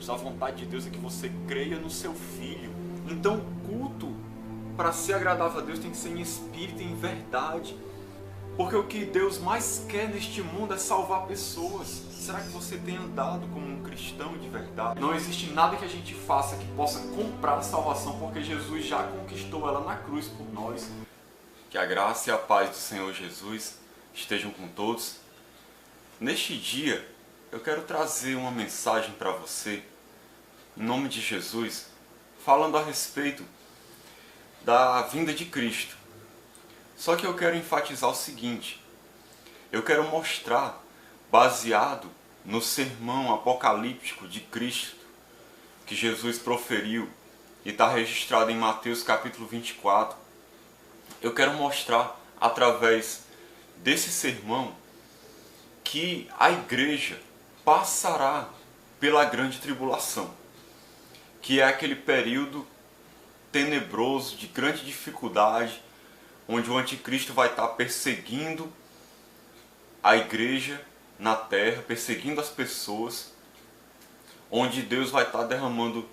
Deus. A vontade de Deus é que você creia no seu Filho. Então o culto, para ser agradável a Deus, tem que ser em espírito e em verdade. Porque o que Deus mais quer neste mundo é salvar pessoas. Será que você tem andado como um cristão de verdade? Não existe nada que a gente faça que possa comprar a salvação, porque Jesus já conquistou ela na cruz por nós. Que a graça e a paz do Senhor Jesus estejam com todos. Neste dia, eu quero trazer uma mensagem para você, em nome de Jesus, falando a respeito da vinda de Cristo. Só que eu quero enfatizar o seguinte: eu quero mostrar, baseado no sermão apocalíptico de Cristo, que Jesus proferiu e está registrado em Mateus capítulo 24, eu quero mostrar, através desse sermão, que a igreja passará pela grande tribulação, que é aquele período tenebroso, de grande dificuldade, onde o anticristo vai estar perseguindo a igreja na terra, perseguindo as pessoas, onde Deus vai estar derramando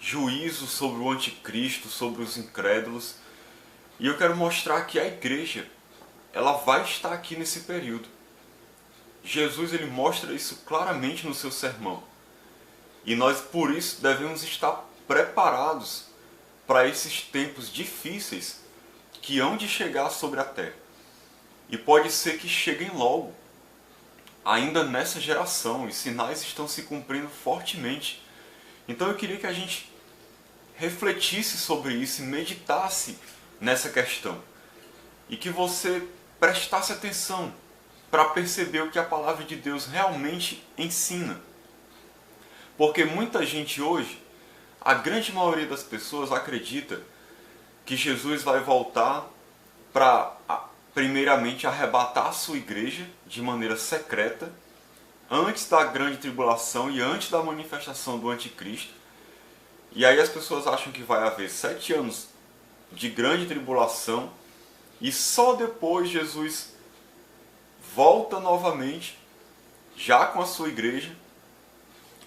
juízo sobre o anticristo, sobre os incrédulos. E eu quero mostrar que a igreja, ela vai estar aqui nesse período. Jesus, ele mostra isso claramente no seu sermão. E nós, por isso, devemos estar preparados para esses tempos difíceis que hão de chegar sobre a terra. E pode ser que cheguem logo, ainda nessa geração, e sinais estão se cumprindo fortemente. Então eu queria que a gente refletisse sobre isso e meditasse nessa questão. E que você prestasse atenção para perceber o que a palavra de Deus realmente ensina. Porque muita gente hoje, a grande maioria das pessoas acredita que Jesus vai voltar para, primeiramente, arrebatar a sua igreja de maneira secreta, antes da grande tribulação e antes da manifestação do anticristo. E aí as pessoas acham que vai haver 7 anos de grande tribulação e só depois Jesus volta novamente, já com a sua igreja,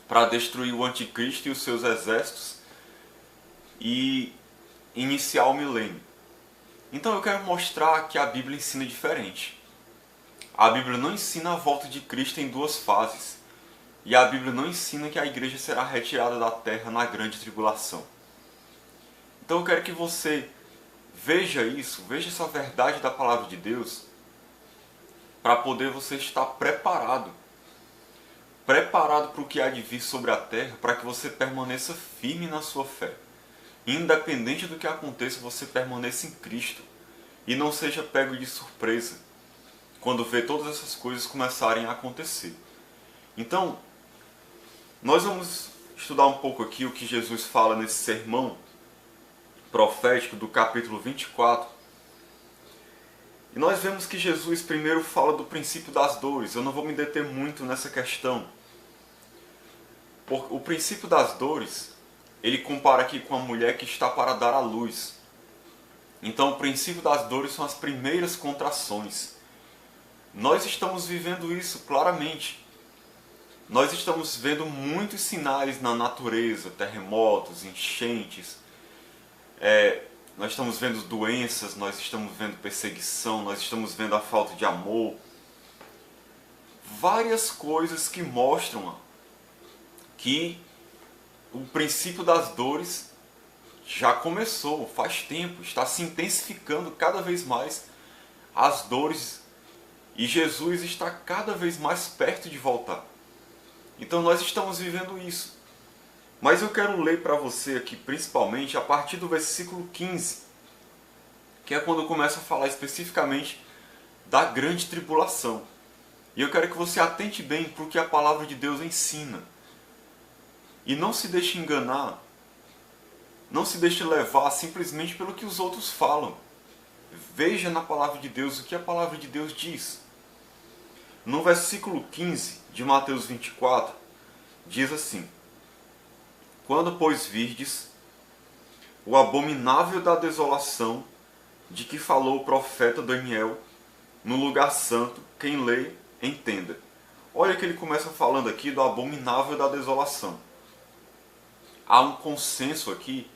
para destruir o anticristo e os seus exércitos e iniciar o milênio. Então eu quero mostrar que a Bíblia ensina diferente. A Bíblia não ensina a volta de Cristo em 2 fases. E a Bíblia não ensina que a igreja será retirada da terra na grande tribulação. Então eu quero que você veja isso, veja essa verdade da palavra de Deus, para poder você estar preparado para o que há de vir sobre a terra, para que você permaneça firme na sua fé. Independente do que aconteça, você permaneça em Cristo e não seja pego de surpresa quando vê todas essas coisas começarem a acontecer. Então, nós vamos estudar um pouco aqui o que Jesus fala nesse sermão profético do capítulo 24. E nós vemos que Jesus primeiro fala do princípio das dores. Eu não vou me deter muito nessa questão. O princípio das dores, ele compara aqui com a mulher que está para dar à luz. Então o princípio das dores são as primeiras contrações. Nós estamos vivendo isso claramente. Nós estamos vendo muitos sinais na natureza, terremotos, enchentes. Nós estamos vendo doenças, nós estamos vendo perseguição, nós estamos vendo a falta de amor. Várias coisas que mostram que o princípio das dores já começou, faz tempo, está se intensificando cada vez mais as dores e Jesus está cada vez mais perto de voltar. Então nós estamos vivendo isso. Mas eu quero ler para você aqui, principalmente, a partir do versículo 15, que é quando começa a falar especificamente da grande tribulação. E eu quero que você atente bem para o que a palavra de Deus ensina. E não se deixe enganar, não se deixe levar simplesmente pelo que os outros falam. Veja na palavra de Deus o que a palavra de Deus diz. No versículo 15 de Mateus 24, diz assim: Quando, pois, virdes o abominável da desolação de que falou o profeta Daniel no lugar santo, quem lê, entenda. Olha que ele começa falando aqui do abominável da desolação. há um consenso aqui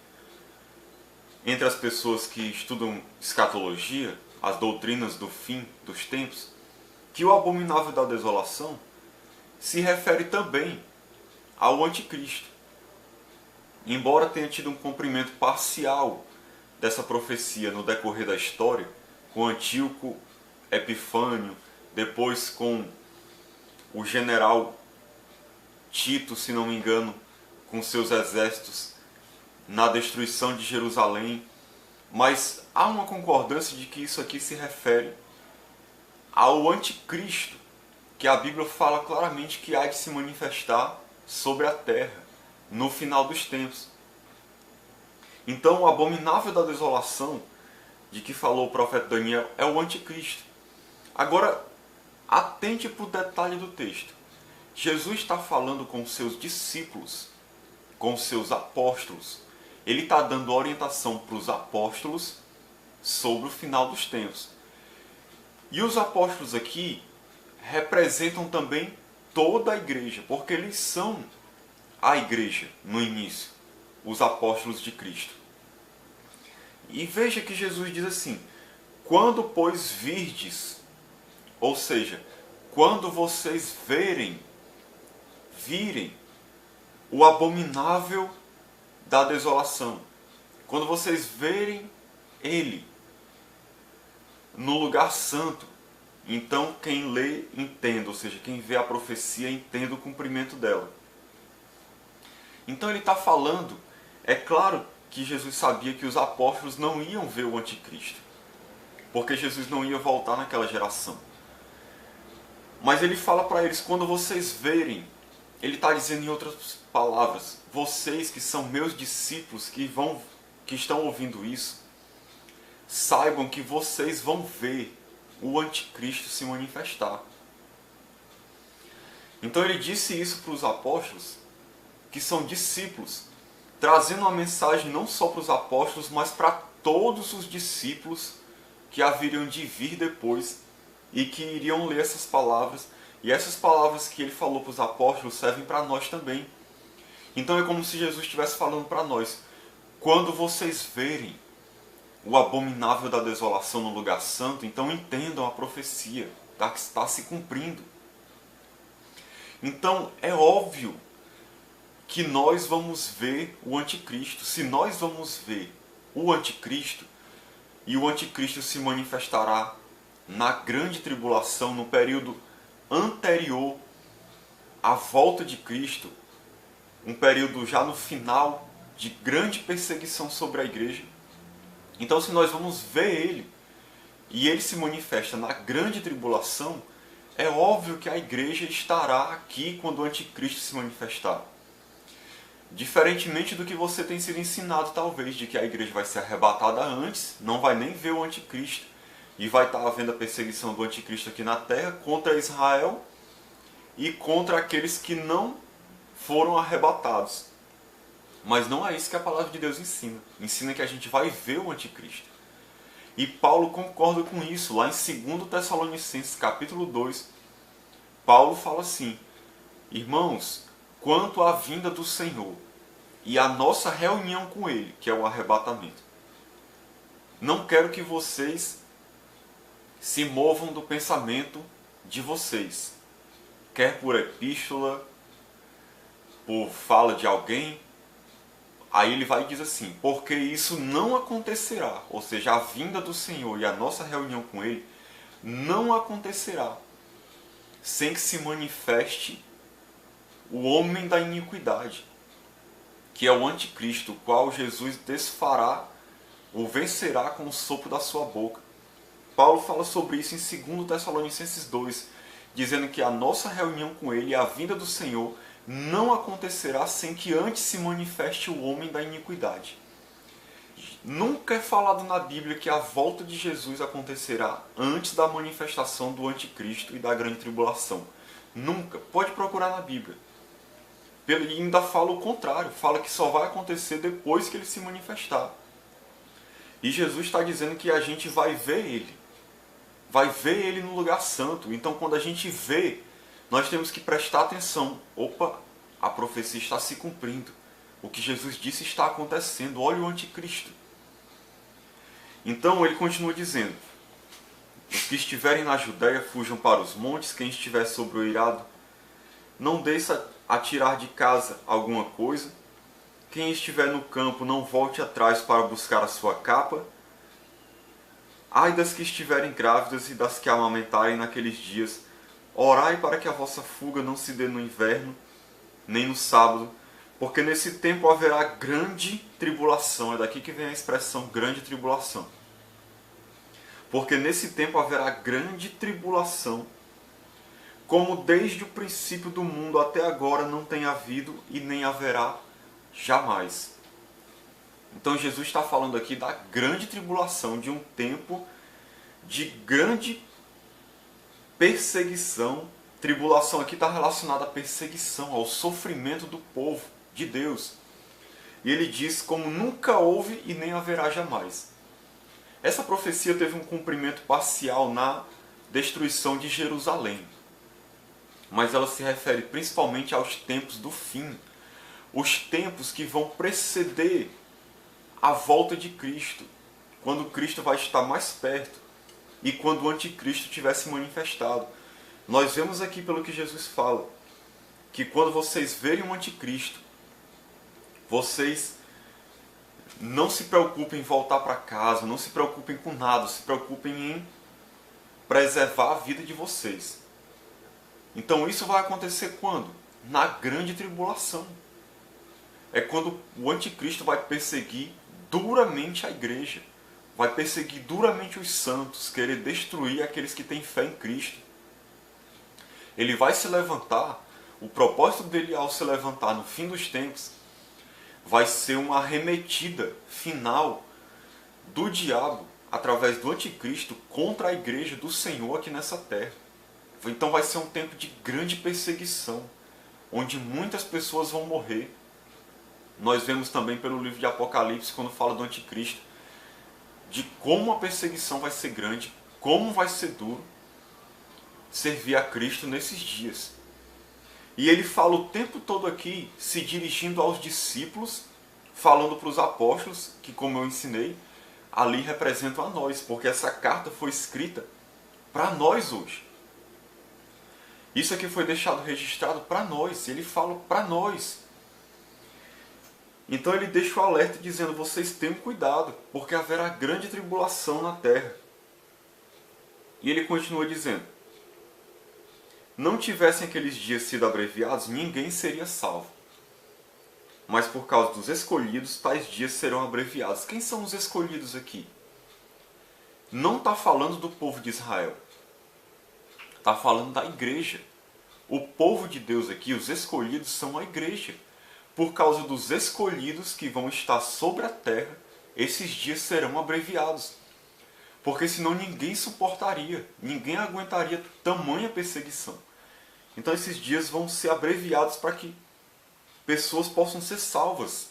entre as pessoas que estudam escatologia, as doutrinas do fim dos tempos, que o abominável da desolação se refere também ao anticristo. Embora tenha tido um cumprimento parcial dessa profecia no decorrer da história, com Antíoco Epifânio, depois com o general Tito, se não me engano, com seus exércitos na destruição de Jerusalém, mas há uma concordância de que isso aqui se refere ao anticristo, que a Bíblia fala claramente que há de se manifestar sobre a terra no final dos tempos. Então o abominável da desolação de que falou o profeta Daniel é o anticristo. Agora, atente para o detalhe do texto. Jesus está falando com os seus discípulos, com os seus apóstolos. Ele está dando orientação para os apóstolos sobre o final dos tempos. E os apóstolos aqui representam também toda a igreja, porque eles são a igreja no início, os apóstolos de Cristo. E veja que Jesus diz assim: quando, pois, virdes, ou seja, quando vocês virem o abominável da desolação, quando vocês verem ele no lugar santo, então quem lê entenda, ou seja, quem vê a profecia entenda o cumprimento dela. Então ele está falando, é claro que Jesus sabia que os apóstolos não iam ver o anticristo, porque Jesus não ia voltar naquela geração. Mas ele fala para eles, quando vocês verem, ele está dizendo em outras palavras, vocês que são meus discípulos, que estão ouvindo isso, saibam que vocês vão ver o anticristo se manifestar. Então ele disse isso para os apóstolos, que são discípulos, trazendo uma mensagem não só para os apóstolos, mas para todos os discípulos que haveriam de vir depois e que iriam ler essas palavras. E essas palavras que ele falou para os apóstolos servem para nós também. Então é como se Jesus estivesse falando para nós: quando vocês verem o abominável da desolação no lugar santo, então entendam a profecia que está se cumprindo. Então é óbvio que nós vamos ver o anticristo. Se nós vamos ver o anticristo, e o anticristo se manifestará na grande tribulação, no período anterior à volta de Cristo, um período já no final de grande perseguição sobre a igreja. Então, se nós vamos ver ele, e ele se manifesta na grande tribulação, é óbvio que a igreja estará aqui quando o anticristo se manifestar. Diferentemente do que você tem sido ensinado, talvez, de que a igreja vai ser arrebatada antes, não vai nem ver o anticristo, e vai estar havendo a perseguição do anticristo aqui na terra contra Israel e contra aqueles que não foram arrebatados. Mas não é isso que a palavra de Deus ensina. Ensina que a gente vai ver o anticristo. E Paulo concorda com isso. Lá em 2 Tessalonicenses capítulo 2, Paulo fala assim: irmãos, quanto à vinda do Senhor e a nossa reunião com Ele, que é o arrebatamento, não quero que vocês se movam do pensamento de vocês, quer por epístola, por fala de alguém. Aí ele vai e diz assim: porque isso não acontecerá, ou seja, a vinda do Senhor e a nossa reunião com Ele não acontecerá sem que se manifeste o homem da iniquidade, que é o anticristo, o qual Jesus desfará ou vencerá com o sopro da sua boca. Paulo fala sobre isso em 2 Tessalonicenses 2, dizendo que a nossa reunião com Ele e a vinda do Senhor não acontecerá sem que antes se manifeste o homem da iniquidade. Nunca é falado na Bíblia que a volta de Jesus acontecerá antes da manifestação do anticristo e da grande tribulação. Nunca. Pode procurar na Bíblia. Ele ainda fala o contrário, fala que só vai acontecer depois que ele se manifestar. E Jesus está dizendo que a gente vai ver ele no lugar santo. Então quando a gente vê, nós temos que prestar atenção. Opa, a profecia está se cumprindo. O que Jesus disse está acontecendo. Olha o anticristo. Então ele continua dizendo: os que estiverem na Judéia fujam para os montes, quem estiver sobre o eirado não deixe atirar de casa alguma coisa, quem estiver no campo não volte atrás para buscar a sua capa. Ai das que estiverem grávidas e das que amamentarem naqueles dias, orai para que a vossa fuga não se dê no inverno, nem no sábado, porque nesse tempo haverá grande tribulação. É daqui que vem a expressão grande tribulação. Porque nesse tempo haverá grande tribulação, como desde o princípio do mundo até agora não tem havido e nem haverá jamais. Então Jesus está falando aqui da grande tribulação, de um tempo de grande perseguição. Tribulação aqui está relacionada à perseguição, ao sofrimento do povo de Deus. E ele diz como nunca houve e nem haverá jamais. Essa profecia teve um cumprimento parcial na destruição de Jerusalém. Mas ela se refere principalmente aos tempos do fim. Os tempos que vão preceder a volta de Cristo. Quando Cristo vai estar mais perto. E quando o anticristo tiver se manifestado. Nós vemos aqui pelo que Jesus fala, que quando vocês verem um anticristo, vocês não se preocupem em voltar para casa, não se preocupem com nada, se preocupem em preservar a vida de vocês. Então isso vai acontecer quando? Na grande tribulação. É quando o anticristo vai perseguir duramente a igreja, vai perseguir duramente os santos, querer destruir aqueles que têm fé em Cristo. Ele vai se levantar, o propósito dele ao se levantar no fim dos tempos, vai ser uma arremetida final do diabo, através do anticristo, contra a igreja do Senhor aqui nessa terra. Então vai ser um tempo de grande perseguição, onde muitas pessoas vão morrer. Nós vemos também pelo livro de Apocalipse, quando fala do anticristo, de como a perseguição vai ser grande, como vai ser duro servir a Cristo nesses dias. E ele fala o tempo todo aqui, se dirigindo aos discípulos, falando para os apóstolos, que como eu ensinei, ali representam a nós, porque essa carta foi escrita para nós hoje. Isso aqui foi deixado registrado para nós, ele fala para nós. Então ele deixa o alerta dizendo, vocês tenham cuidado, porque haverá grande tribulação na terra. E ele continua dizendo, não tivessem aqueles dias sido abreviados, ninguém seria salvo. Mas por causa dos escolhidos, tais dias serão abreviados. Quem são os escolhidos aqui? Não está falando do povo de Israel. Está falando da igreja. O povo de Deus aqui, os escolhidos, são a igreja. Por causa dos escolhidos que vão estar sobre a terra, esses dias serão abreviados. Porque senão ninguém suportaria, ninguém aguentaria tamanha perseguição. Então esses dias vão ser abreviados para que pessoas possam ser salvas.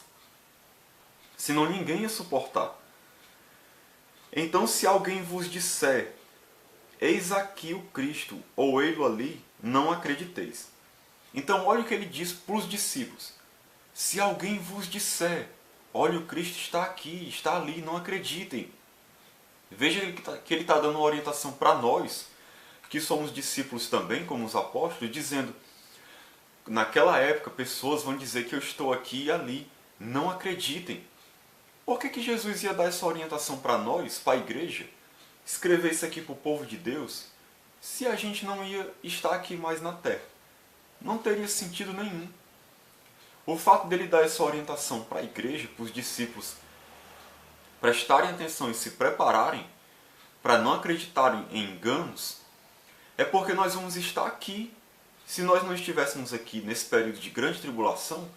Senão ninguém ia suportar. Então se alguém vos disser, eis aqui o Cristo, ou ele ali, não acrediteis. Então olha o que ele diz para os discípulos. Se alguém vos disser, olha o Cristo está aqui, está ali, não acreditem. Veja que ele está dando uma orientação para nós, que somos discípulos também, como os apóstolos, dizendo, naquela época, pessoas vão dizer que eu estou aqui e ali, não acreditem. Por que Jesus ia dar essa orientação para nós, para a igreja, escrever isso aqui para o povo de Deus, se a gente não ia estar aqui mais na terra? Não teria sentido nenhum. O fato dele dar essa orientação para a igreja, para os discípulos, prestarem atenção e se prepararem para não acreditarem em enganos, é porque nós vamos estar aqui. Se nós não estivéssemos aqui nesse período de grande tribulação,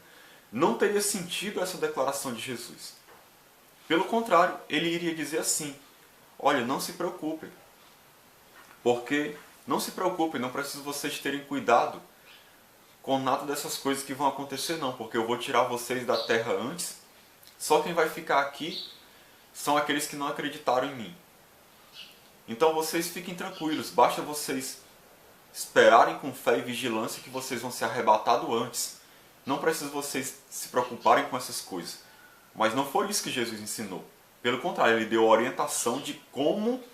não teria sentido essa declaração de Jesus. Pelo contrário, ele iria dizer assim, olha, não se preocupem, porque não se preocupem, não preciso vocês terem cuidado com nada dessas coisas que vão acontecer não, porque eu vou tirar vocês da terra antes, só quem vai ficar aqui são aqueles que não acreditaram em mim. Então vocês fiquem tranquilos, basta vocês esperarem com fé e vigilância que vocês vão ser arrebatados antes. não preciso vocês se preocuparem com essas coisas. Mas não foi isso que Jesus ensinou. Pelo contrário, ele deu orientação de como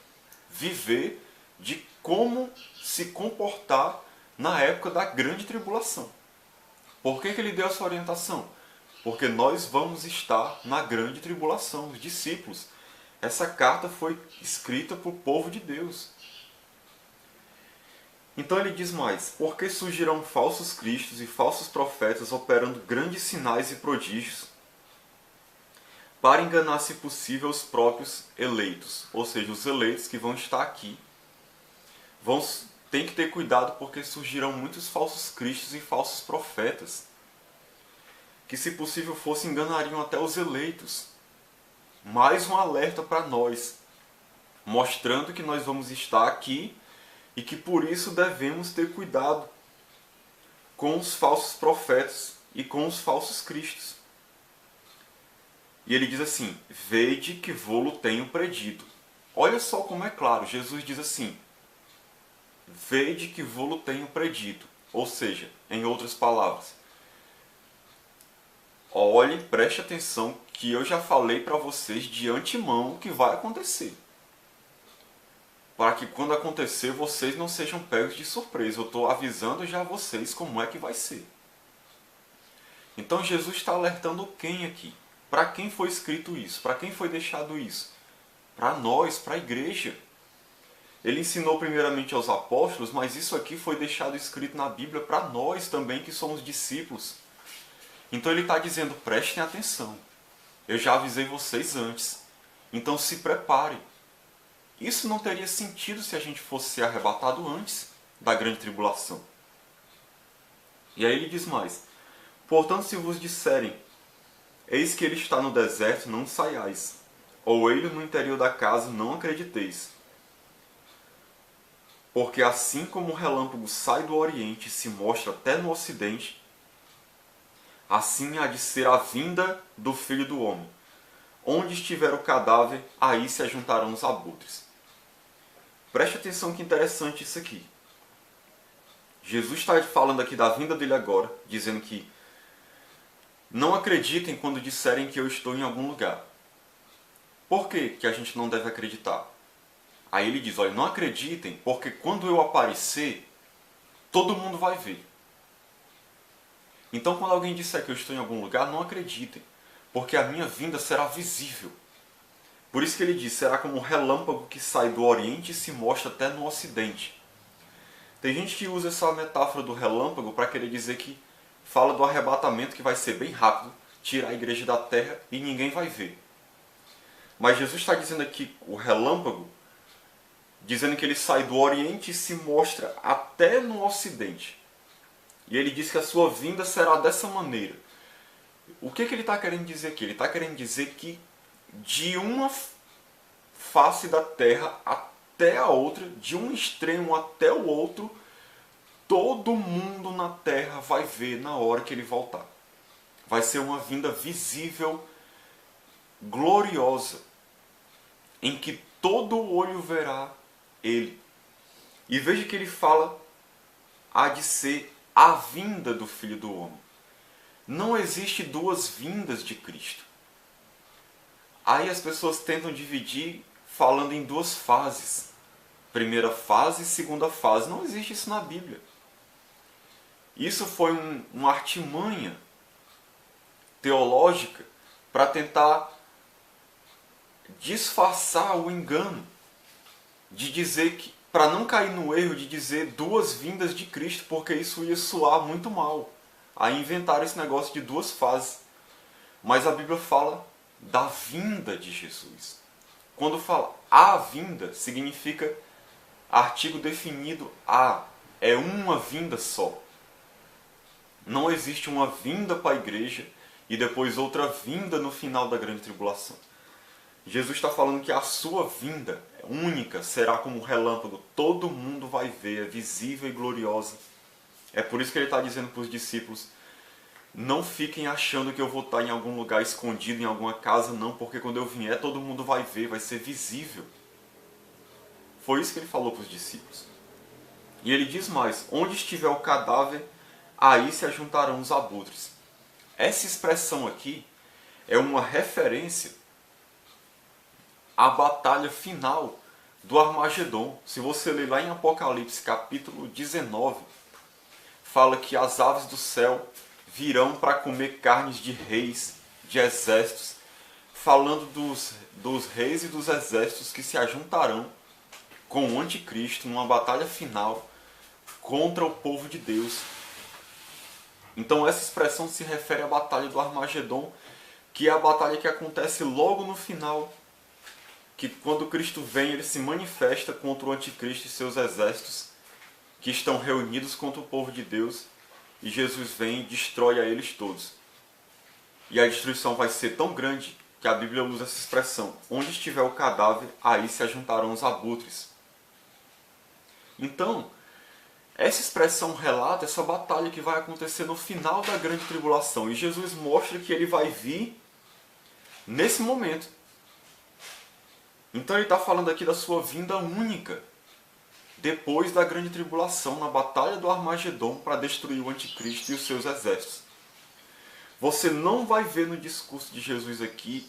viver, de como se comportar na época da grande tribulação. Por que ele deu essa orientação? Porque nós vamos estar na grande tribulação, os discípulos. Essa carta foi escrita para o povo de Deus. Então ele diz mais: porque surgirão falsos cristos e falsos profetas operando grandes sinais e prodígios para enganar, se possível, os próprios eleitos. Ou seja, os eleitos que vão estar aqui tem que ter cuidado, porque surgirão muitos falsos cristos e falsos profetas que, se possível fosse, enganariam até os eleitos. Mais um alerta para nós, mostrando que nós vamos estar aqui e que por isso devemos ter cuidado com os falsos profetas e com os falsos cristos. E ele diz assim: vede que vô-lo tenho predito. Olha só como é claro, Jesus diz assim: vede que vô-lo tenho predito. Ou seja, em outras palavras, olhe, preste atenção que eu já falei para vocês de antemão o que vai acontecer. Para que quando acontecer vocês não sejam pegos de surpresa. Eu estou avisando já vocês como é que vai ser. Então Jesus está alertando quem aqui? Para quem foi escrito isso? Para quem foi deixado isso? Para nós, para a igreja. Ele ensinou primeiramente aos apóstolos, mas isso aqui foi deixado escrito na Bíblia para nós também que somos discípulos. Então ele está dizendo: prestem atenção. Eu já avisei vocês antes. Então se preparem. Isso não teria sentido se a gente fosse ser arrebatado antes da grande tribulação. E aí ele diz mais: portanto, se vos disserem, eis que ele está no deserto, não saiais, ou ele no interior da casa, não acrediteis. Porque assim como o relâmpago sai do oriente e se mostra até no ocidente, assim há de ser a vinda do Filho do Homem. Onde estiver o cadáver, aí se ajuntarão os abutres. Preste atenção que interessante isso aqui. Jesus está falando aqui da vinda dele agora, dizendo que não acreditem quando disserem que eu estou em algum lugar. Por que a gente não deve acreditar? Aí ele diz: olha, não acreditem, porque quando eu aparecer, todo mundo vai ver. Então quando alguém disser que eu estou em algum lugar, não acreditem, porque a minha vinda será visível. Por isso que ele diz: será como um relâmpago que sai do oriente e se mostra até no ocidente. Tem gente que usa essa metáfora do relâmpago para querer dizer que fala do arrebatamento, que vai ser bem rápido, tirar a igreja da terra e ninguém vai ver. Mas Jesus está dizendo aqui o relâmpago, dizendo que ele sai do oriente e se mostra até no ocidente. E ele diz que a sua vinda será dessa maneira. O que ele está querendo dizer aqui? Ele está querendo dizer que de uma face da terra até a outra, de um extremo até o outro, todo mundo na terra vai ver na hora que ele voltar. Vai ser uma vinda visível, gloriosa, em que todo olho verá ele. E veja que ele fala: há de ser a vinda do Filho do Homem. Não existe duas vindas de Cristo. Aí as pessoas tentam dividir falando em duas fases. Primeira fase e segunda fase. Não existe isso na Bíblia. Isso foi uma artimanha teológica para tentar disfarçar o engano de dizer que, para não cair no erro de dizer duas vindas de Cristo, porque isso ia soar muito mal. Aí inventaram esse negócio de duas fases. Mas a Bíblia fala da vinda de Jesus. Quando fala a vinda, significa artigo definido a. É uma vinda só. Não existe uma vinda para a igreja e depois outra vinda no final da grande tribulação. Jesus está falando que a sua vinda única será como um relâmpago. Todo mundo vai ver, é visível e gloriosa. É por isso que ele está dizendo para os discípulos: não fiquem achando que eu vou estar em algum lugar escondido, em alguma casa, não, porque quando eu vier todo mundo vai ver, vai ser visível. Foi isso que ele falou para os discípulos. E ele diz mais: onde estiver o cadáver, aí se ajuntarão os abutres. Essa expressão aqui é uma referência à batalha final do Armagedon. Se você ler lá em Apocalipse capítulo 19, fala que as aves do céu virão para comer carnes de reis, de exércitos, falando dos reis e dos exércitos que se ajuntarão com o anticristo numa batalha final contra o povo de Deus. Então essa expressão se refere à batalha do Armagedon, que é a batalha que acontece logo no final, que quando Cristo vem, ele se manifesta contra o anticristo e seus exércitos, que estão reunidos contra o povo de Deus, e Jesus vem e destrói a eles todos. E a destruição vai ser tão grande que a Bíblia usa essa expressão: onde estiver o cadáver, aí se ajuntarão os abutres. Então, essa expressão relata essa batalha que vai acontecer no final da grande tribulação. E Jesus mostra que ele vai vir nesse momento. Então ele está falando aqui da sua vinda única, depois da grande tribulação, na batalha do Armagedon, para destruir o anticristo e os seus exércitos. Você não vai ver no discurso de Jesus aqui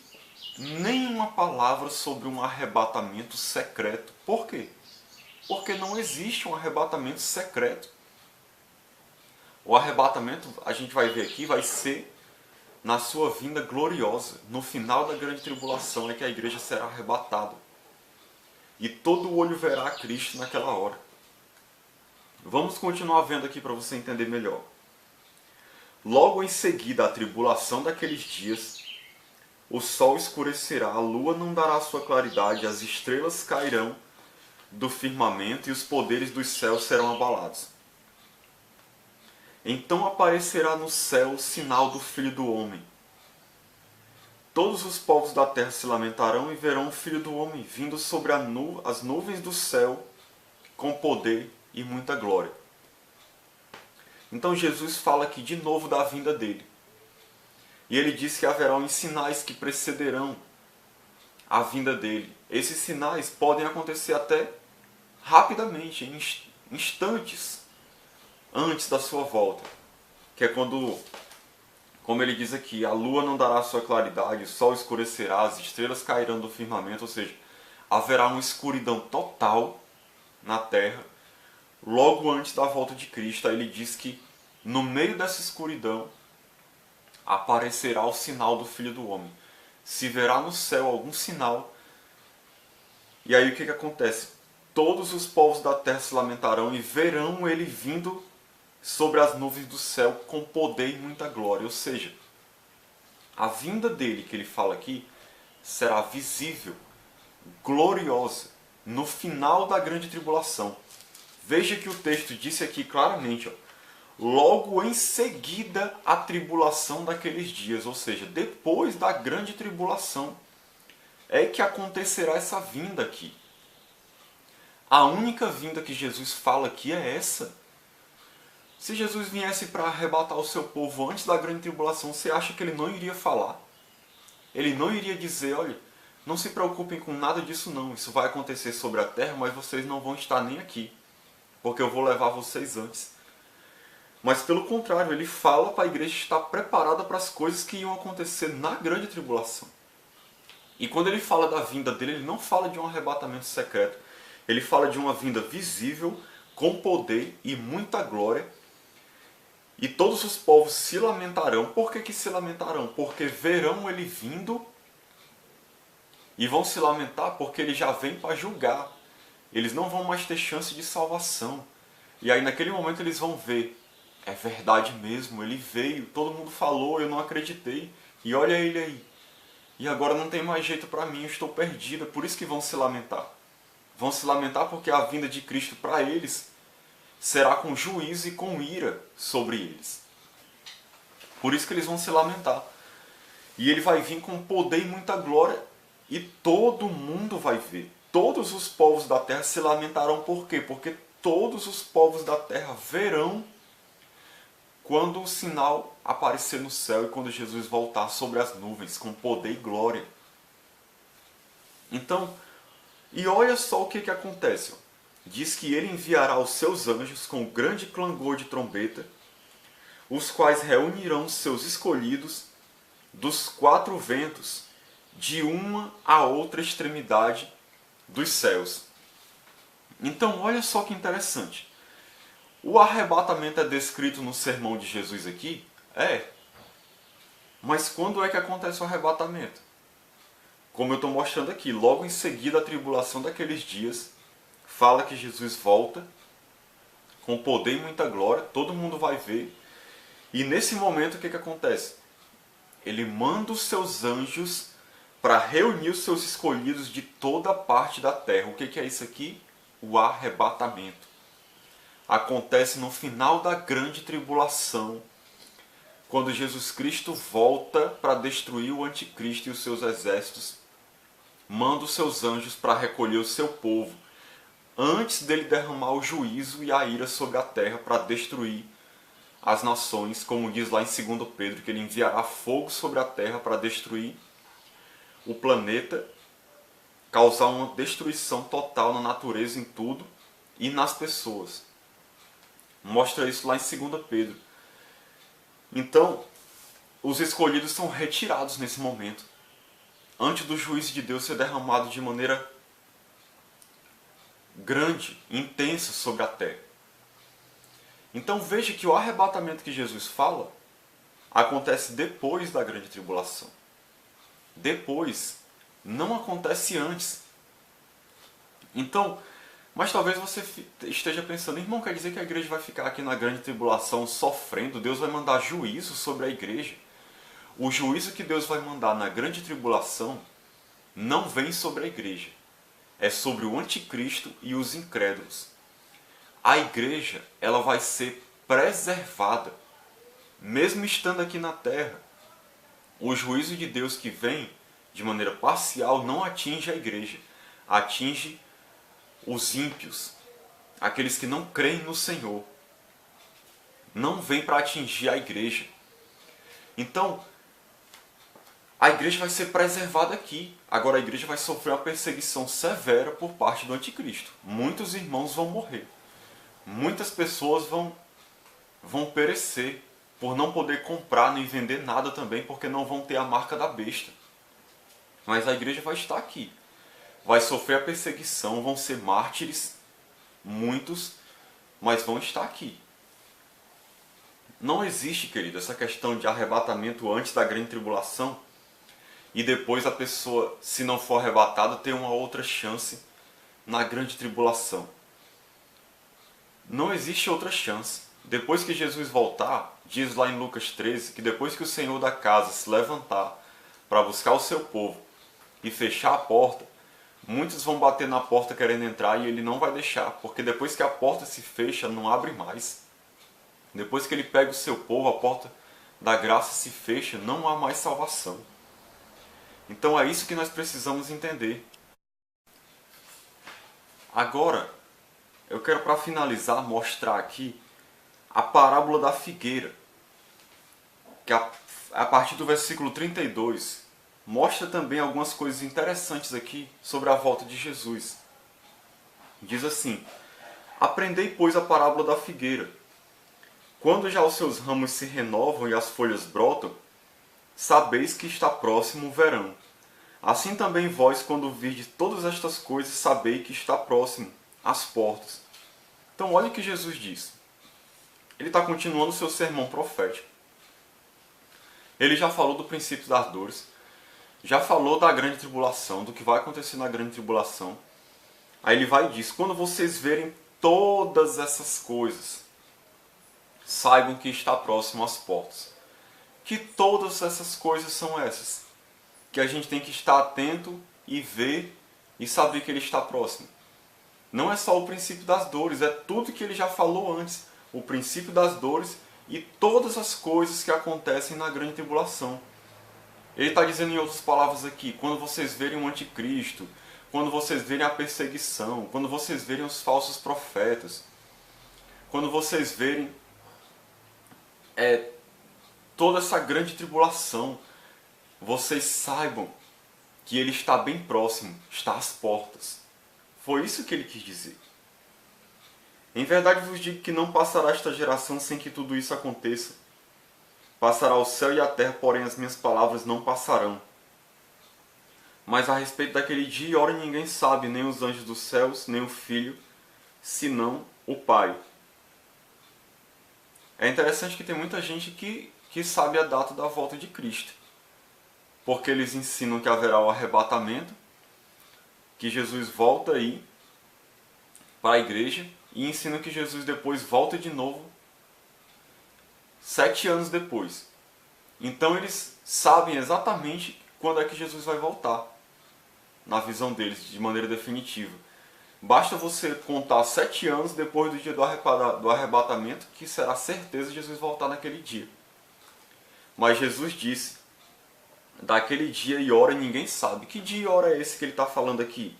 nenhuma palavra sobre um arrebatamento secreto. Por quê? Porque não existe um arrebatamento secreto. O arrebatamento, a gente vai ver aqui, vai ser na sua vinda gloriosa. No final da grande tribulação é que a igreja será arrebatada. E todo olho verá a Cristo naquela hora. Vamos continuar vendo aqui para você entender melhor. Logo em seguida à tribulação daqueles dias, o sol escurecerá, a lua não dará sua claridade, as estrelas cairão do firmamento e os poderes dos céus serão abalados. Então aparecerá no céu o sinal do Filho do Homem. Todos os povos da terra se lamentarão e verão o Filho do Homem vindo sobre as nuvens do céu com poder e muita glória. Então Jesus fala aqui de novo da vinda dele. E ele diz que haverão sinais que precederão a vinda dele. Esses sinais podem acontecer até rapidamente, em instantes antes da sua volta. Que é quando, como ele diz aqui, a lua não dará sua claridade, o sol escurecerá, as estrelas cairão do firmamento, ou seja, haverá uma escuridão total na terra, logo antes da volta de Cristo. Aí ele diz que no meio dessa escuridão aparecerá o sinal do Filho do Homem. Se verá no céu algum sinal, e aí o que acontece? Todos os povos da terra se lamentarão e verão ele vindo sobre as nuvens do céu com poder e muita glória. Ou seja, a vinda dele, que ele fala aqui, será visível, gloriosa, no final da grande tribulação. Veja que o texto disse aqui claramente, logo em seguida a tribulação daqueles dias, ou seja, depois da grande tribulação, é que acontecerá essa vinda aqui. A única vinda que Jesus fala aqui é essa. Se Jesus viesse para arrebatar o seu povo antes da grande tribulação, você acha que ele não iria falar? Ele não iria dizer, olha, não se preocupem com nada disso não, isso vai acontecer sobre a terra, mas vocês não vão estar nem aqui, porque eu vou levar vocês antes. Mas pelo contrário, ele fala para a igreja estar preparada para as coisas que iam acontecer na grande tribulação. E quando ele fala da vinda dele, ele não fala de um arrebatamento secreto. Ele fala de uma vinda visível, com poder e muita glória. E todos os povos se lamentarão. Por que se lamentarão? Porque verão ele vindo e vão se lamentar porque ele já vem para julgar. Eles não vão mais ter chance de salvação. E aí naquele momento eles vão ver, é verdade mesmo, ele veio, todo mundo falou, eu não acreditei. E olha ele aí. E agora não tem mais jeito para mim, eu estou perdida. Por isso que vão se lamentar. Vão se lamentar porque a vinda de Cristo para eles será com juízo e com ira sobre eles. Por isso que eles vão se lamentar. E ele vai vir com poder e muita glória. E todo mundo vai ver. Todos os povos da terra se lamentarão. Por quê? Porque todos os povos da terra verão quando o sinal aparecer no céu e quando Jesus voltar sobre as nuvens com poder e glória. Então, e olha só o que acontece. Diz que ele enviará os seus anjos com grande clangor de trombeta. os quais reunirão seus escolhidos dos quatro ventos, de uma a outra extremidade dos céus. Então, olha só que interessante. O arrebatamento é descrito no sermão de Jesus aqui? É. Mas quando é que acontece o arrebatamento? Como eu estou mostrando aqui, logo em seguida a tribulação daqueles dias, fala que Jesus volta com poder e muita glória, todo mundo vai ver. E nesse momento o que acontece? Ele manda os seus anjos para reunir os seus escolhidos de toda parte da terra. O que é isso aqui? O arrebatamento. Acontece no final da grande tribulação, quando Jesus Cristo volta para destruir o anticristo e os seus exércitos, manda os seus anjos para recolher o seu povo, antes dele derramar o juízo e a ira sobre a terra para destruir as nações, como diz lá em 2 Pedro, que ele enviará fogo sobre a terra para destruir o planeta, causar uma destruição total na natureza, em tudo e nas pessoas. Mostra isso lá em 2 Pedro. Então, os escolhidos são retirados nesse momento, antes do juízo de Deus ser derramado de maneira grande, intensa sobre a terra. Então veja que o arrebatamento que Jesus fala acontece depois da grande tribulação. Depois, não acontece antes. Então, mas talvez você esteja pensando, irmão, quer dizer que a igreja vai ficar aqui na grande tribulação sofrendo? Deus vai mandar juízo sobre a igreja? O juízo que Deus vai mandar na grande tribulação não vem sobre a igreja. É sobre o anticristo e os incrédulos. A igreja, ela vai ser preservada, mesmo estando aqui na terra. O juízo de Deus que vem de maneira parcial não atinge a igreja, atinge os ímpios, aqueles que não creem no Senhor. Não vem para atingir a igreja. Então, a igreja vai ser preservada aqui. Agora a igreja vai sofrer uma perseguição severa por parte do anticristo. Muitos irmãos vão morrer. Muitas pessoas vão perecer por não poder comprar nem vender nada também, porque não vão ter a marca da besta. Mas a igreja vai estar aqui. Vai sofrer a perseguição, vão ser mártires, muitos, mas vão estar aqui. Não existe, querido, essa questão de arrebatamento antes da grande tribulação e depois a pessoa, se não for arrebatada, ter uma outra chance na grande tribulação. Não existe outra chance. Depois que Jesus voltar, diz lá em Lucas 13, que depois que o Senhor da casa se levantar para buscar o seu povo e fechar a porta, muitos vão bater na porta querendo entrar e ele não vai deixar, porque depois que a porta se fecha, não abre mais. Depois que ele pega o seu povo, a porta da graça se fecha, não há mais salvação. Então é isso que nós precisamos entender. Agora, eu quero, para finalizar, mostrar aqui a parábola da figueira, que a partir do versículo 32 mostra também algumas coisas interessantes aqui sobre a volta de Jesus. Diz assim: aprendei, pois, a parábola da figueira. Quando já os seus ramos se renovam e as folhas brotam, sabeis que está próximo o verão. Assim também vós, quando virdes todas estas coisas, sabei que está próximo as portas. Então olha o que Jesus diz. Ele está continuando o seu sermão profético. Ele já falou do princípio das dores, já falou da grande tribulação, do que vai acontecer na grande tribulação. Aí ele vai e diz: quando vocês verem todas essas coisas, saibam que está próximo às portas. Que todas essas coisas são essas? Que a gente tem que estar atento e ver e saber que ele está próximo. Não é só o princípio das dores, é tudo que ele já falou antes. O princípio das dores e todas as coisas que acontecem na grande tribulação. Ele está dizendo em outras palavras aqui: quando vocês verem o anticristo, quando vocês verem a perseguição, quando vocês verem os falsos profetas, quando vocês verem toda essa grande tribulação, vocês saibam que ele está bem próximo, está às portas. Foi isso que ele quis dizer. Em verdade vos digo que não passará esta geração sem que tudo isso aconteça. Passará o céu e a terra, porém as minhas palavras não passarão. Mas a respeito daquele dia e hora ninguém sabe, nem os anjos dos céus, nem o Filho, senão o Pai. É interessante que tem muita gente que sabe a data da volta de Cristo. Porque eles ensinam que haverá o arrebatamento, que Jesus volta aí para a igreja, e ensinam que Jesus depois volta de novo 7 anos depois. Então eles sabem exatamente quando é que Jesus vai voltar, na visão deles, de maneira definitiva. Basta você contar 7 anos depois do dia do arrebatamento, que será certeza de Jesus voltar naquele dia. Mas Jesus disse, daquele dia e hora ninguém sabe. Que dia e hora é esse que ele está falando aqui?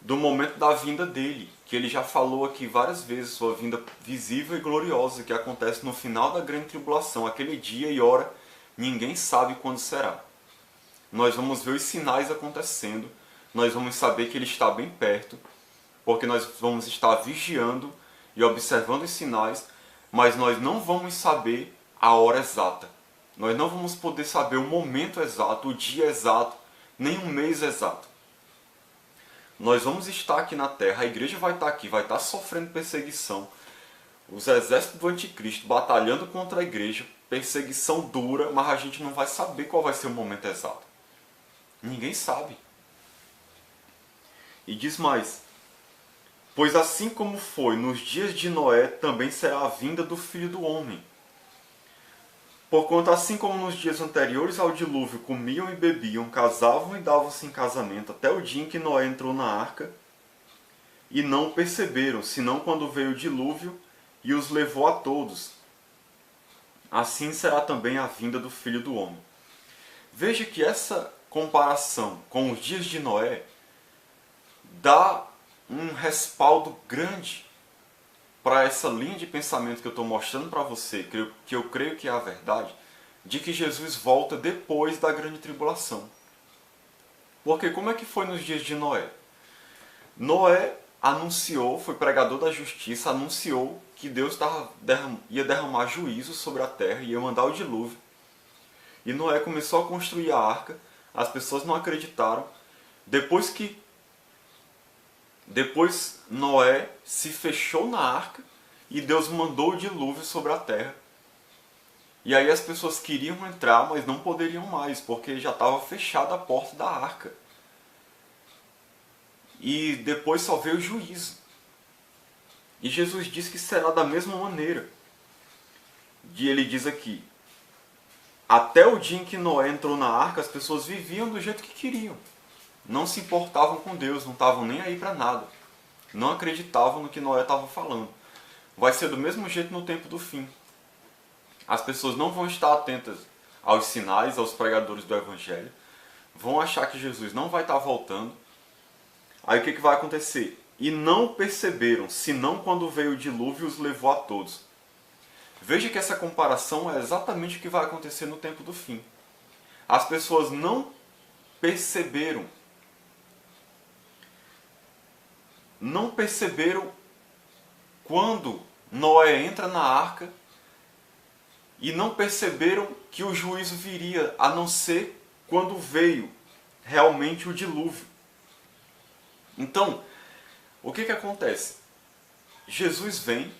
Do momento da vinda dele, que ele já falou aqui várias vezes, sua vinda visível e gloriosa, que acontece no final da grande tribulação. Aquele dia e hora ninguém sabe quando será. Nós vamos ver os sinais acontecendo, nós vamos saber que ele está bem perto, porque nós vamos estar vigiando e observando os sinais, mas nós não vamos saber a hora exata. Nós não vamos poder saber o momento exato, o dia exato, nem o mês exato. Nós vamos estar aqui na Terra, a igreja vai estar aqui, vai estar sofrendo perseguição, os exércitos do anticristo batalhando contra a igreja, perseguição dura, mas a gente não vai saber qual vai ser o momento exato. Ninguém sabe. E diz mais, pois assim como foi nos dias de Noé, também será a vinda do Filho do Homem. Porquanto assim como nos dias anteriores ao dilúvio comiam e bebiam, casavam e davam-se em casamento, até o dia em que Noé entrou na arca, e não o perceberam, senão quando veio o dilúvio e os levou a todos. Assim será também a vinda do Filho do Homem. Veja que essa comparação com os dias de Noé dá um respaldo grande para essa linha de pensamento que eu estou mostrando para você, que eu creio que é a verdade, de que Jesus volta depois da grande tribulação. Porque como é que foi nos dias de Noé? Noé anunciou, foi pregador da justiça, anunciou que Deus ia derramar juízo sobre a terra, ia mandar o dilúvio. E Noé começou a construir a arca, as pessoas não acreditaram. Depois Noé se fechou na arca e Deus mandou o dilúvio sobre a terra. E aí as pessoas queriam entrar, mas não poderiam mais, porque já estava fechada a porta da arca. E depois só veio o juízo. E Jesus diz que será da mesma maneira. E ele diz aqui, até o dia em que Noé entrou na arca, as pessoas viviam do jeito que queriam. Não se importavam com Deus, não estavam nem aí para nada. Não acreditavam no que Noé estava falando. Vai ser do mesmo jeito no tempo do fim. As pessoas não vão estar atentas aos sinais, aos pregadores do Evangelho. Vão achar que Jesus não vai estar voltando. Aí o que vai acontecer? E não perceberam, senão quando veio o dilúvio e os levou a todos. Veja que essa comparação é exatamente o que vai acontecer no tempo do fim. As pessoas não perceberam quando Noé entra na arca e não perceberam que o juízo viria, a não ser quando veio realmente o dilúvio. Então, o que acontece? Jesus vem,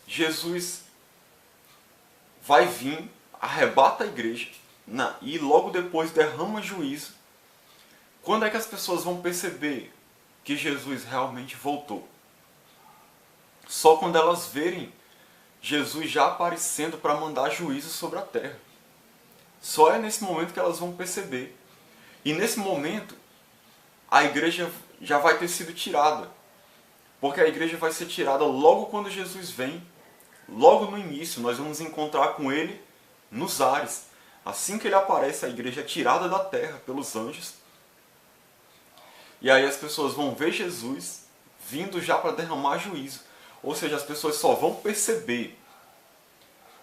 Jesus vai vir, arrebata a igreja e logo depois derrama juízo. Quando é que as pessoas vão perceber que Jesus realmente voltou? Só quando elas verem Jesus já aparecendo para mandar juízo sobre a terra. Só é nesse momento que elas vão perceber. E nesse momento, a igreja já vai ter sido tirada. Porque a igreja vai ser tirada logo quando Jesus vem. Logo no início, nós vamos encontrar com ele nos ares. Assim que ele aparece, a igreja é tirada da terra pelos anjos. E aí as pessoas vão ver Jesus vindo já para derramar juízo. Ou seja, as pessoas só vão perceber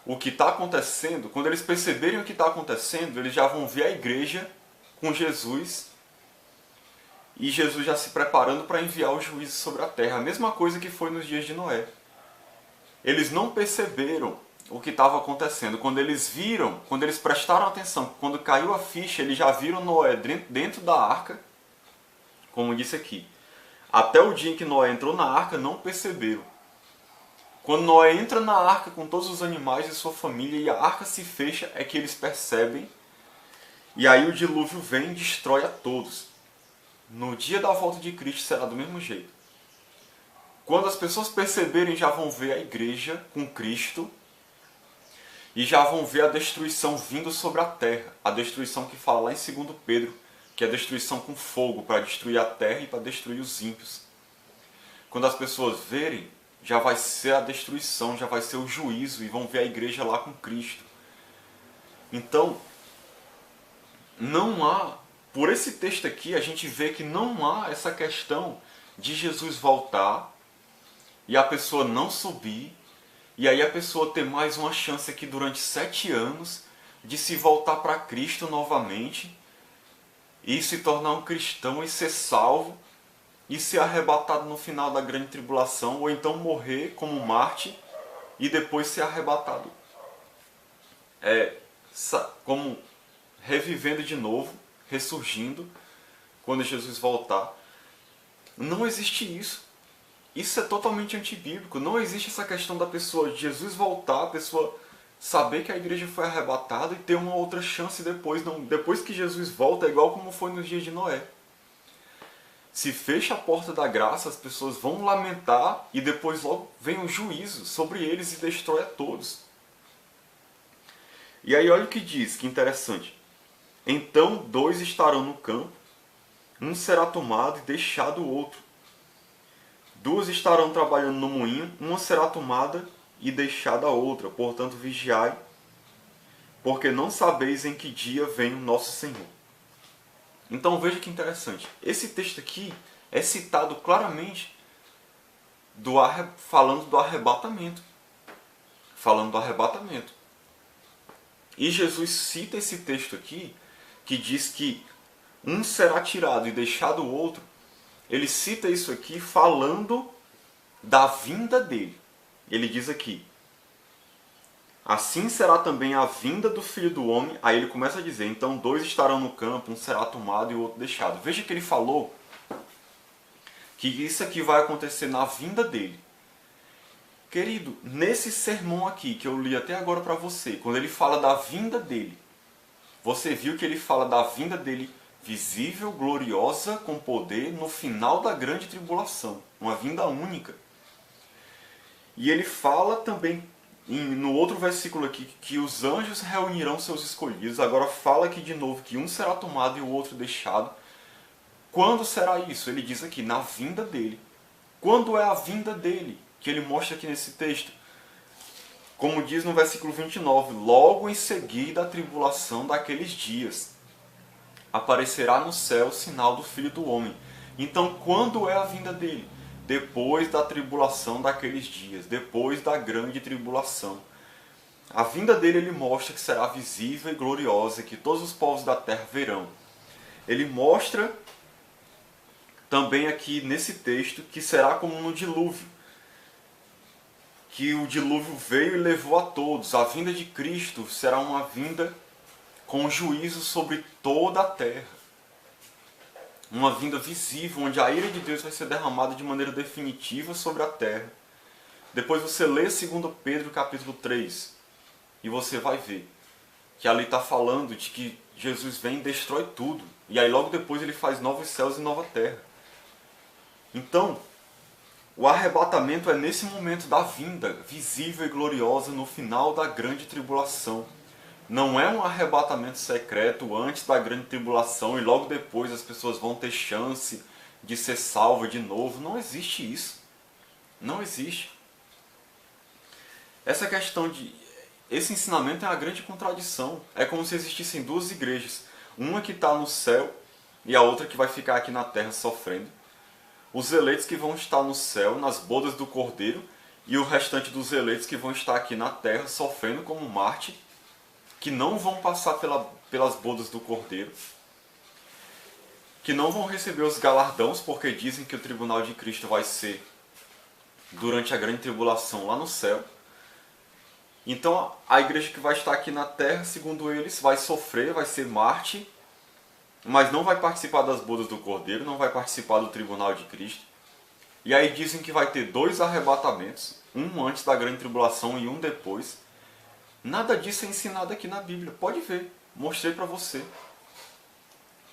o que está acontecendo. Quando eles perceberem o que está acontecendo, eles já vão ver a igreja com Jesus. E Jesus já se preparando para enviar o juízo sobre a terra. A mesma coisa que foi nos dias de Noé. Eles não perceberam o que estava acontecendo. Quando eles viram, quando eles prestaram atenção, quando caiu a ficha, eles já viram Noé dentro da arca, como disse aqui. Até o dia em que Noé entrou na arca, não perceberam. Quando Noé entra na arca com todos os animais de sua família e a arca se fecha, é que eles percebem. E aí o dilúvio vem e destrói a todos. No dia da volta de Cristo será do mesmo jeito. Quando as pessoas perceberem, já vão ver a igreja com Cristo e já vão ver a destruição vindo sobre a terra. A destruição que fala lá em 2 Pedro, que é a destruição com fogo, para destruir a terra e para destruir os ímpios. Quando as pessoas verem, já vai ser a destruição, já vai ser o juízo e vão ver a igreja lá com Cristo. Então, não há, por esse texto aqui, a gente vê que não há essa questão de Jesus voltar e a pessoa não subir, e aí a pessoa ter mais uma chance aqui durante 7 anos de se voltar para Cristo novamente e se tornar um cristão e ser salvo e ser arrebatado no final da grande tribulação, ou então morrer como Marte e depois ser arrebatado como revivendo de novo, ressurgindo quando Jesus voltar. Não existe isso. Isso é totalmente antibíblico. Não existe essa questão da pessoa, de Jesus voltar, a pessoa saber que a igreja foi arrebatada e ter uma outra chance depois. Não, depois que Jesus volta, é igual como foi nos dias de Noé. Se fecha a porta da graça, as pessoas vão lamentar e depois logo vem o juízo sobre eles e destrói a todos. E aí olha o que diz, que interessante. Então 2 estarão no campo, um será tomado e deixado o outro. 2 estarão trabalhando no moinho, uma será tomada e deixada a outra. Portanto, vigiai, porque não sabeis em que dia vem o nosso Senhor. Então veja que interessante. Esse texto aqui é citado claramente falando do arrebatamento. Falando do arrebatamento. E Jesus cita esse texto aqui, que diz que um será tirado e deixado o outro. Ele cita isso aqui falando da vinda dele. Ele diz aqui: assim será também a vinda do Filho do Homem. Aí ele começa a dizer, então 2 estarão no campo, um será tomado e o outro deixado. Veja que ele falou que isso aqui vai acontecer na vinda dele. Querido, nesse sermão aqui que eu li até agora para você, quando ele fala da vinda dele, você viu que ele fala da vinda dele visível, gloriosa, com poder, no final da grande tribulação. Uma vinda única. E ele fala também, no outro versículo aqui, que os anjos reunirão seus escolhidos. Agora fala aqui de novo que um será tomado e o outro deixado. Quando será isso? Ele diz aqui, na vinda dele. Quando é a vinda dele? Que ele mostra aqui nesse texto. Como diz no versículo 29, logo em seguida a tribulação daqueles dias, aparecerá no céu o sinal do Filho do Homem. Então, quando é a vinda dele? Depois da tribulação daqueles dias, depois da grande tribulação. A vinda dele ele mostra que será visível e gloriosa, que todos os povos da terra verão. Ele mostra também aqui nesse texto que será como no dilúvio. Que o dilúvio veio e levou a todos. A vinda de Cristo será uma vinda com juízo sobre toda a terra. Uma vinda visível, onde a ira de Deus vai ser derramada de maneira definitiva sobre a terra. Depois você lê 2 Pedro capítulo 3 e você vai ver que ali está falando de que Jesus vem e destrói tudo. E aí logo depois ele faz novos céus e nova terra. Então, o arrebatamento é nesse momento da vinda, visível e gloriosa no final da grande tribulação. Não é um arrebatamento secreto antes da grande tribulação e logo depois as pessoas vão ter chance de ser salvas de novo. Não existe isso. Não existe. Essa questão de... Esse ensinamento é uma grande contradição. É como se existissem 2 igrejas. Uma que está no céu e a outra que vai ficar aqui na terra sofrendo. Os eleitos que vão estar no céu, nas bodas do Cordeiro, e o restante dos eleitos que vão estar aqui na terra sofrendo como Marte, que não vão passar pelas bodas do Cordeiro, que não vão receber os galardões, porque dizem que o tribunal de Cristo vai ser durante a grande tribulação lá no céu. Então a igreja que vai estar aqui na terra, segundo eles, vai sofrer, vai ser mártir, mas não vai participar das bodas do Cordeiro, não vai participar do tribunal de Cristo. E aí dizem que vai ter 2 arrebatamentos, um antes da grande tribulação e um depois. Nada disso é ensinado aqui na Bíblia. Pode ver, mostrei para você.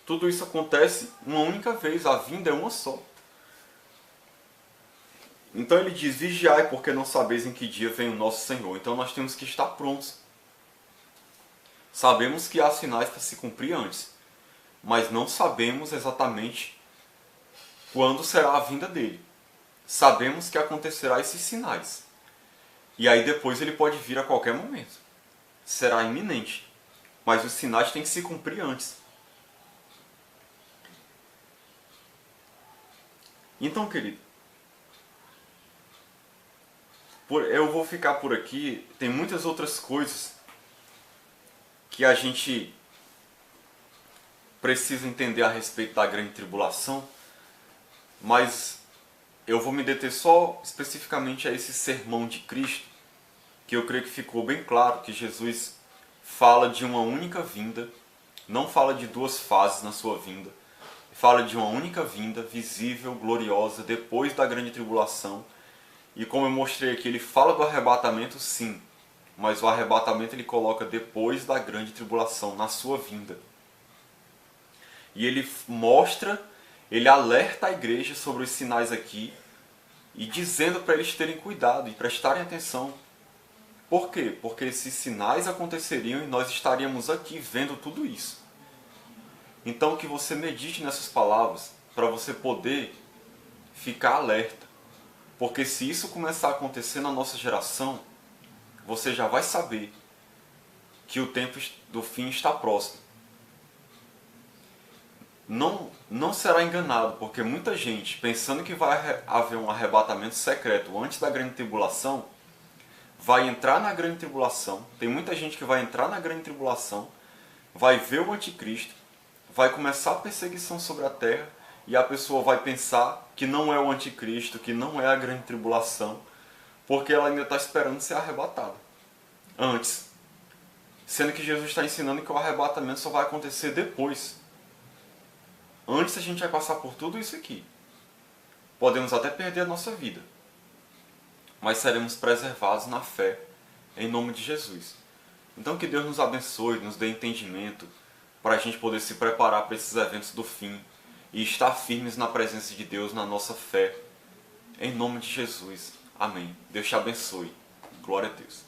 Tudo isso acontece uma única vez, a vinda é uma só. Então ele diz, vigiai, porque não sabeis em que dia vem o nosso Senhor. Então nós temos que estar prontos. Sabemos que há sinais para se cumprir antes, mas não sabemos exatamente quando será a vinda dele. Sabemos que acontecerá esses sinais. E aí depois ele pode vir a qualquer momento. Será iminente. Mas os sinais têm que se cumprir antes. Então, querido, eu vou ficar por aqui. Tem muitas outras coisas que a gente precisa entender a respeito da grande tribulação, mas eu vou me deter só especificamente a esse sermão de Cristo, que eu creio que ficou bem claro que Jesus fala de uma única vinda, não fala de 2 fases na sua vinda, fala de uma única vinda, visível, gloriosa, depois da grande tribulação. E como eu mostrei aqui, ele fala do arrebatamento, sim, mas o arrebatamento ele coloca depois da grande tribulação, na sua vinda. E ele mostra, ele alerta a igreja sobre os sinais aqui, e dizendo para eles terem cuidado e prestarem atenção. Por quê? Porque esses sinais aconteceriam e nós estaríamos aqui vendo tudo isso. Então que você medite nessas palavras para você poder ficar alerta. Porque se isso começar a acontecer na nossa geração, você já vai saber que o tempo do fim está próximo. Não será enganado, porque muita gente, pensando que vai haver um arrebatamento secreto antes da grande tribulação, vai entrar na grande tribulação. Tem muita gente que vai entrar na grande tribulação, vai ver o anticristo, vai começar a perseguição sobre a terra, e a pessoa vai pensar que não é o anticristo, que não é a grande tribulação, porque ela ainda está esperando ser arrebatada antes. Sendo que Jesus está ensinando que o arrebatamento só vai acontecer depois. Antes a gente vai passar por tudo isso aqui. Podemos até perder a nossa vida, mas seremos preservados na fé, em nome de Jesus. Então que Deus nos abençoe, nos dê entendimento, para a gente poder se preparar para esses eventos do fim e estar firmes na presença de Deus, na nossa fé, em nome de Jesus. Amém. Deus te abençoe. Glória a Deus.